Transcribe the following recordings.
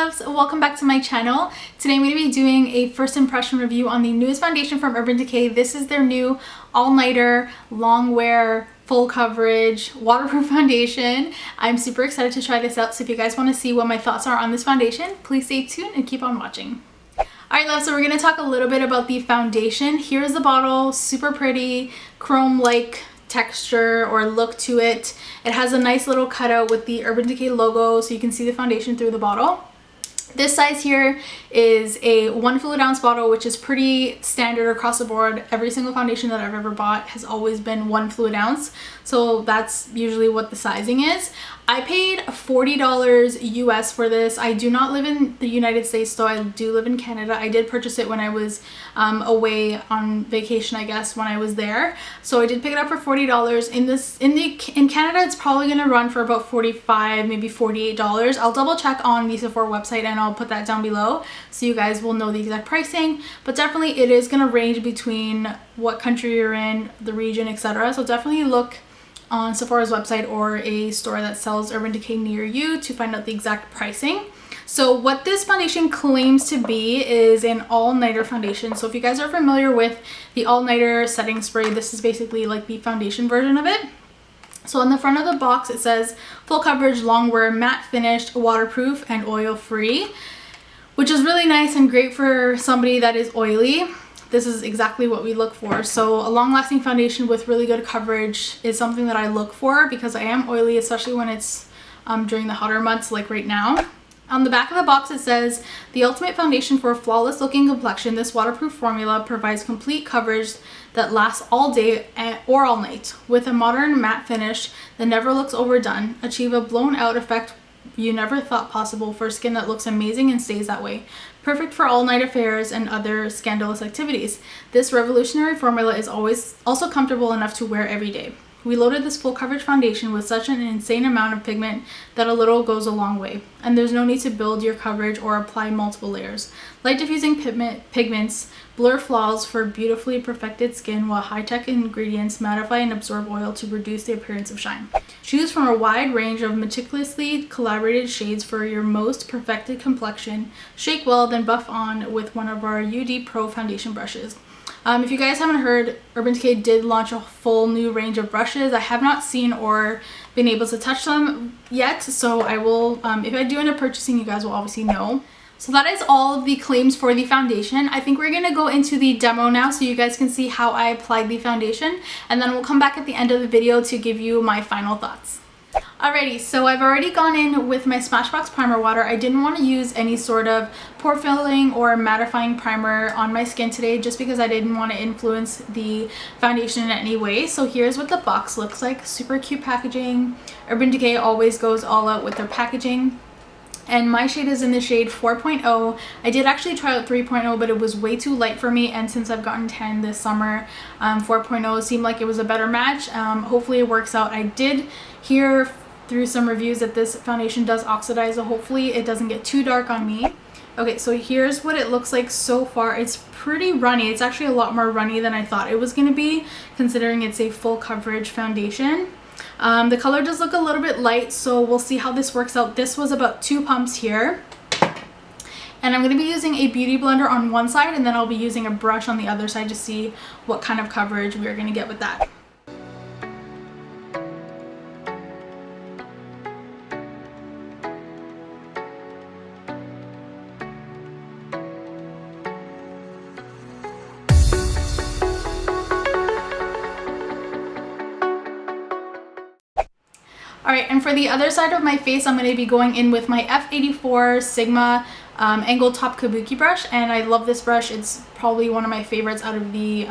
loves, welcome back to my channel. Today I'm going to be doing a first impression review on the newest foundation from Urban Decay. This is their new all-nighter, long wear, full coverage, waterproof foundation. I'm super excited to try this out, so if you guys want to see what my thoughts are on this foundation, please stay tuned and keep on watching. Alright love, so we're going to talk a little bit about the foundation. Here's the bottle, super pretty, chrome-like texture or look to it. It has a nice little cutout with the Urban Decay logo so you can see the foundation through the bottle. This size here is a 1 fluid ounce bottle, which is pretty standard across the board. Every single foundation that I've ever bought has always been 1 fluid ounce, so that's usually what the sizing is. I paid $40 US for this. I do not live in the United States, though I do live in Canada. I did purchase it when I was away on vacation, I guess, when I was there. So I did pick it up for $40. In Canada, it's probably gonna run for about $45, maybe $48. I'll double check on the Sephora website and I'll put that down below so you guys will know the exact pricing. But definitely it is gonna range between what country you're in, the region, etc. So definitely look on Sephora's website or a store that sells Urban Decay near you to find out the exact pricing. So what this foundation claims to be is an all-nighter foundation. So if you guys are familiar with the all-nighter setting spray, this is basically like the foundation version of it. So on the front of the box it says full coverage, long wear, matte finished, waterproof, and oil free, which is really nice and great for somebody that is oily. This is exactly what we look for. So a long-lasting foundation with really good coverage is something that I look for because I am oily, especially when it's during the hotter months like right now. On the back of the box it says, the ultimate foundation for a flawless looking complexion, this waterproof formula provides complete coverage that lasts all day or all night. With a modern matte finish that never looks overdone, achieve a blown out effect you never thought possible for skin that looks amazing and stays that way. Perfect for all-night affairs and other scandalous activities. This revolutionary formula is always also comfortable enough to wear every day. We loaded this full coverage foundation with such an insane amount of pigment that a little goes a long way, and there's no need to build your coverage or apply multiple layers. Light diffusing pigments blur flaws for beautifully perfected skin, while high-tech ingredients mattify and absorb oil to reduce the appearance of shine. Choose from a wide range of meticulously collaborated shades for your most perfected complexion. Shake well, then buff on with one of our UD Pro foundation brushes. If you guys haven't heard, Urban Decay did launch a full new range of brushes. I have not seen or been able to touch them yet, so I will, if I do end up purchasing, you guys will obviously know. So that is all of the claims for the foundation. I think we're going to go into the demo now so you guys can see how I applied the foundation, and then we'll come back at the end of the video to give you my final thoughts. Alrighty, so I've already gone in with my Smashbox primer water. I didn't want to use any sort of pore filling or mattifying primer on my skin today just because I didn't want to influence the foundation in any way. So here's what the box looks like. Super cute packaging. Urban Decay always goes all out with their packaging. And my shade is in the shade 4.0. I did actually try out 3.0, but it was way too light for me, and since I've gotten tan this summer, 4.0 seemed like it was a better match. Hopefully it works out. I did hear through some reviews that this foundation does oxidize, so hopefully it doesn't get too dark on me. Okay, so here's what it looks like so far. It's pretty runny. It's actually a lot more runny than I thought it was going to be, considering it's a full coverage foundation. The color does look a little bit light, so we'll see how this works out. This was about 2 pumps here. And I'm going to be using a beauty blender on one side, and then I'll be using a brush on the other side to see what kind of coverage we're going to get with that. Alright, and for the other side of my face, I'm going to be going in with my F84 Sigma angled top kabuki brush, and I love this brush. It's probably one of my favorites out of the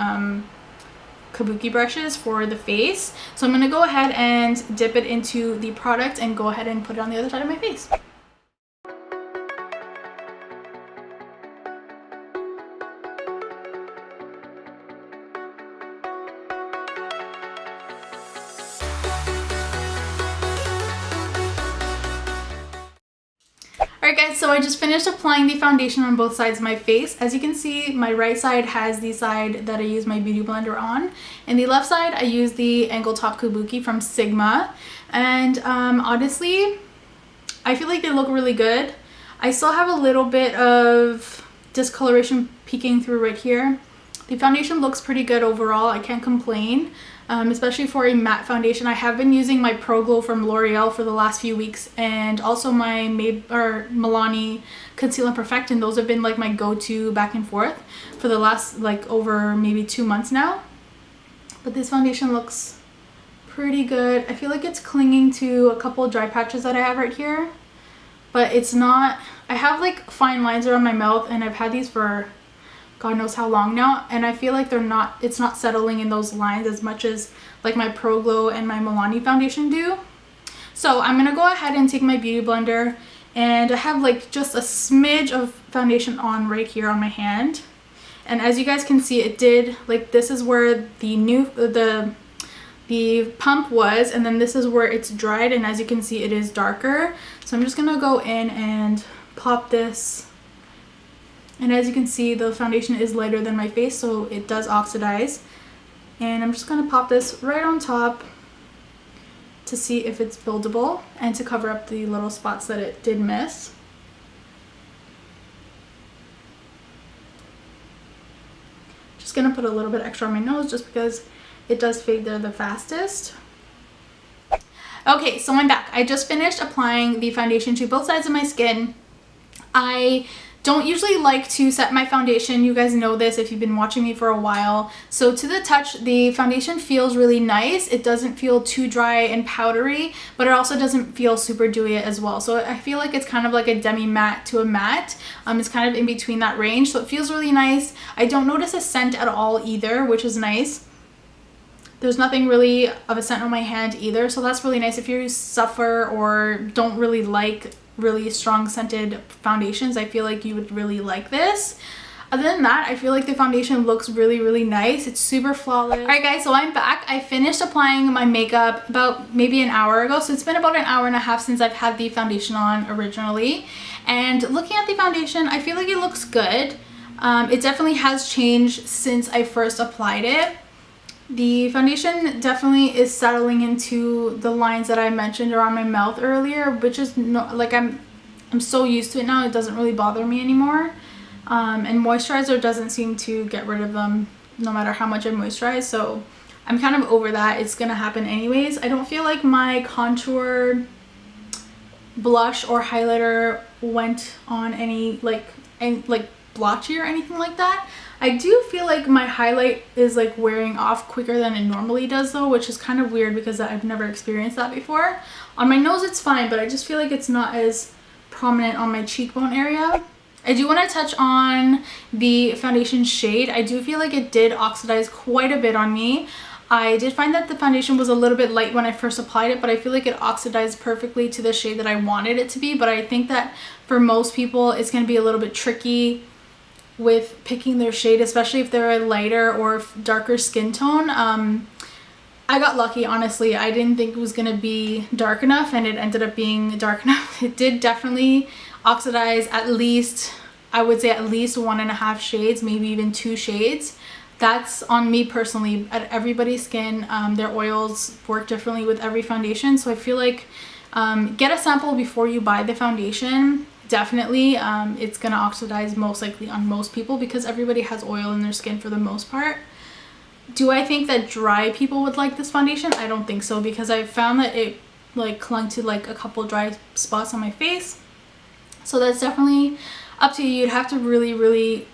kabuki brushes for the face. So I'm going to go ahead and dip it into the product and go ahead and put it on the other side of my face. Alright guys, so I just finished applying the foundation on both sides of my face. As you can see, my right side has the side that I use my beauty blender on, and the left side I use the Angled Top Kabuki from Sigma. And honestly, I feel like they look really good. I still have a little bit of discoloration peeking through right here. The foundation looks pretty good overall. I can't complain, especially for a matte foundation. I have been using my Pro Glow from L'Oreal for the last few weeks, and also my Milani Conceal and Perfect, and those have been like my go-to back and forth for the last like over maybe 2 months now. But this foundation looks pretty good. I feel like it's clinging to a couple dry patches that I have right here, but it's not. I have like fine lines around my mouth, and I've had these for God knows how long now, and I feel like it's not settling in those lines as much as like my Pro Glow and my Milani foundation do. So I'm gonna go ahead and take my beauty blender, and I have like just a smidge of foundation on right here on my hand. And as you guys can see, it did, like, this is where the pump was, and then this is where it's dried, and as you can see, it is darker. So I'm just gonna go in and pop this, and as you can see, the foundation is lighter than my face, so it does oxidize. And I'm just gonna pop this right on top to see if it's buildable and to cover up the little spots that it did miss. Just gonna put a little bit extra on my nose just because it does fade there the fastest. Okay, so I'm back. I just finished applying the foundation to both sides of my skin. I don't usually like to set my foundation. You guys know this if you've been watching me for a while. So to the touch, the foundation feels really nice. It doesn't feel too dry and powdery, but it also doesn't feel super dewy as well. So I feel like it's kind of like a demi matte to a matte. It's kind of in between that range. So it feels really nice. I don't notice a scent at all either, which is nice. There's nothing really of a scent on my hand either. So that's really nice if you suffer or don't really like really strong scented foundations. I feel like you would really like this. Other than that, I feel like the foundation looks really, really nice. It's super flawless. All right, guys, so I'm back. I finished applying my makeup about maybe an hour ago. So it's been about an hour and a half since I've had the foundation on originally. And looking at the foundation, I feel like it looks good. It definitely has changed since I first applied it. The foundation definitely is settling into the lines that I mentioned around my mouth earlier, which is like I'm so used to it now, it doesn't really bother me anymore. And moisturizer doesn't seem to get rid of them no matter how much I moisturize, so I'm kind of over that. It's gonna happen anyways. I don't feel like my contour, blush, or highlighter went on any like blotchy or anything like that. I do feel like my highlight is like wearing off quicker than it normally does though, which is kind of weird because I've never experienced that before. On my nose it's fine, but I just feel like it's not as prominent on my cheekbone area. I do want to touch on the foundation shade. I do feel like it did oxidize quite a bit on me. I did find that the foundation was a little bit light when I first applied it, but I feel like it oxidized perfectly to the shade that I wanted it to be. But I think that for most people it's going to be a little bit tricky with picking their shade, especially if they're a lighter or darker skin tone. I got lucky, honestly. I didn't think it was gonna be dark enough, and it ended up being dark enough. It did definitely oxidize at least, I would say at least 1.5 shades, maybe even 2 shades. That's on me personally. At everybody's skin, their oils work differently with every foundation, so I feel like get a sample before you buy the foundation. Definitely, it's gonna oxidize most likely on most people because everybody has oil in their skin for the most part. Do I think that dry people would like this foundation? I don't think so, because I found that it like clung to like a couple dry spots on my face. So that's definitely up to you. You'd have to really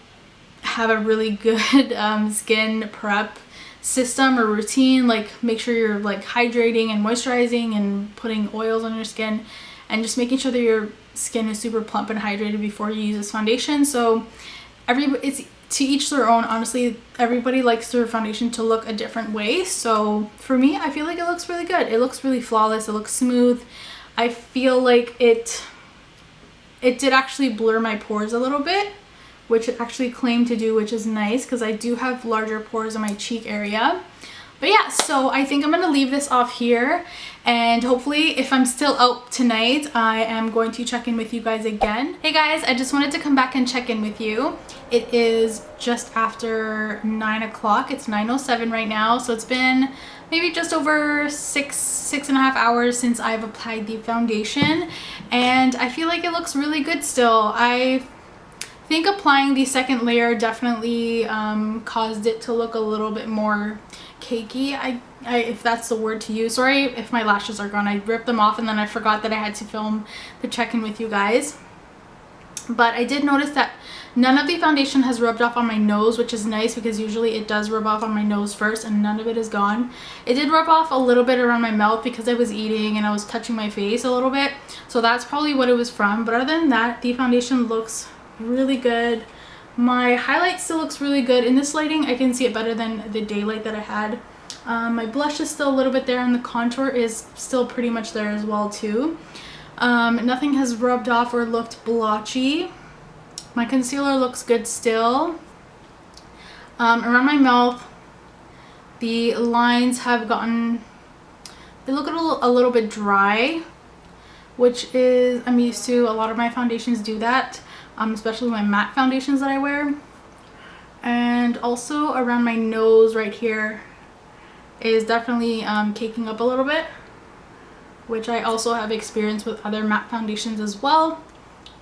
have a really good skin prep system or routine. Like make sure you're like hydrating and moisturizing and putting oils on your skin, and just making sure that your skin is super plump and hydrated before you use this foundation. So it's to each their own. Honestly, everybody likes their foundation to look a different way. So for me, I feel like it looks really good. It looks really flawless. It looks smooth. I feel like it did actually blur my pores a little bit, which it actually claimed to do, which is nice because I do have larger pores in my cheek area. But yeah, so I think I'm gonna leave this off here, And hopefully if I'm still out tonight, I am going to check in with you guys again. Hey guys, I just wanted to come back and check in with you. It is just after 9 o'clock. It's 9:07 right now, so it's been maybe just over six and a half hours since I've applied the foundation, and I feel like it looks really good still. I think applying the second layer definitely caused it to look a little bit more cakey, if that's the word to use. Sorry if my lashes are gone. I ripped them off and then I forgot that I had to film the check-in with you guys. But I did notice that none of the foundation has rubbed off on my nose, which is nice because usually it does rub off on my nose first, and none of it is gone. It did rub off a little bit around my mouth because I was eating and I was touching my face a little bit, so that's probably what it was from. But other than that, the foundation looks really good. My highlight still looks really good. In this lighting, I can see it better than the daylight that I had. My blush is still a little bit there, and the contour is still pretty much there as well too. Nothing has rubbed off or looked blotchy. My concealer looks good still. Around my mouth, the lines have gotten, they look a little bit dry, which is, I'm used to. A lot of my foundations do that, especially my matte foundations that I wear. And also around my nose right here is definitely caking up a little bit, which I also have experience with other matte foundations as well.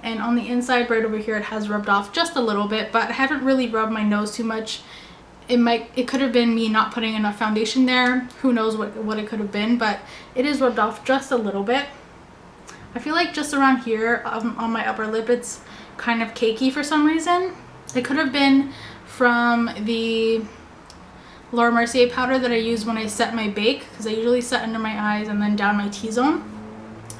And on the inside right over here, it has rubbed off just a little bit, but I haven't really rubbed my nose too much. It could have been me not putting enough foundation there. Who knows what it could have been, but it is rubbed off just a little bit. I feel like just around here on my upper lip, it's kind of cakey for some reason. It could have been from the Laura Mercier powder that I use when I set my bake, because I usually set under my eyes and then down my T-zone.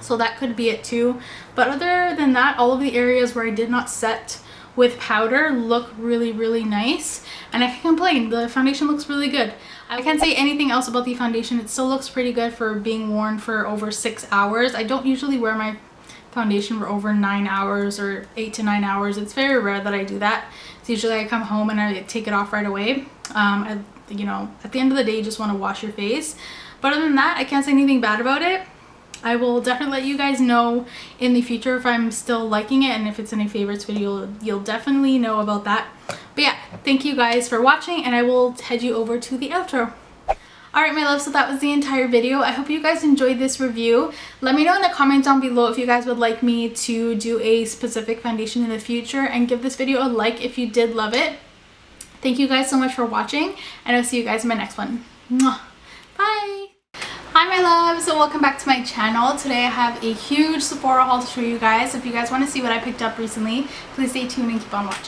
So that could be it too. But other than that, all of the areas where I did not set with powder look really, really nice. And I can't complain. The foundation looks really good. I can't say anything else about the foundation. It still looks pretty good for being worn for over 6 hours. I don't usually wear my foundation for over 9 hours or 8 to 9 hours. It's very rare that I do that. It's usually I come home and I take it off right away. You know, at the end of the day, you just want to wash your face. But other than that, I can't say anything bad about it. I will definitely let you guys know in the future if I'm still liking it, and if it's in a favorites video, you'll definitely know about that. But yeah, thank you guys for watching, and I will head you over to the outro. Alright my loves, so that was the entire video. I hope you guys enjoyed this review. Let me know in the comments down below if you guys would like me to do a specific foundation in the future, and give this video a like if you did love it. Thank you guys so much for watching, and I'll see you guys in my next one. Mwah. Bye! Hi my loves, so welcome back to my channel. Today I have a huge Sephora haul to show you guys. If you guys want to see what I picked up recently, please stay tuned and keep on watching.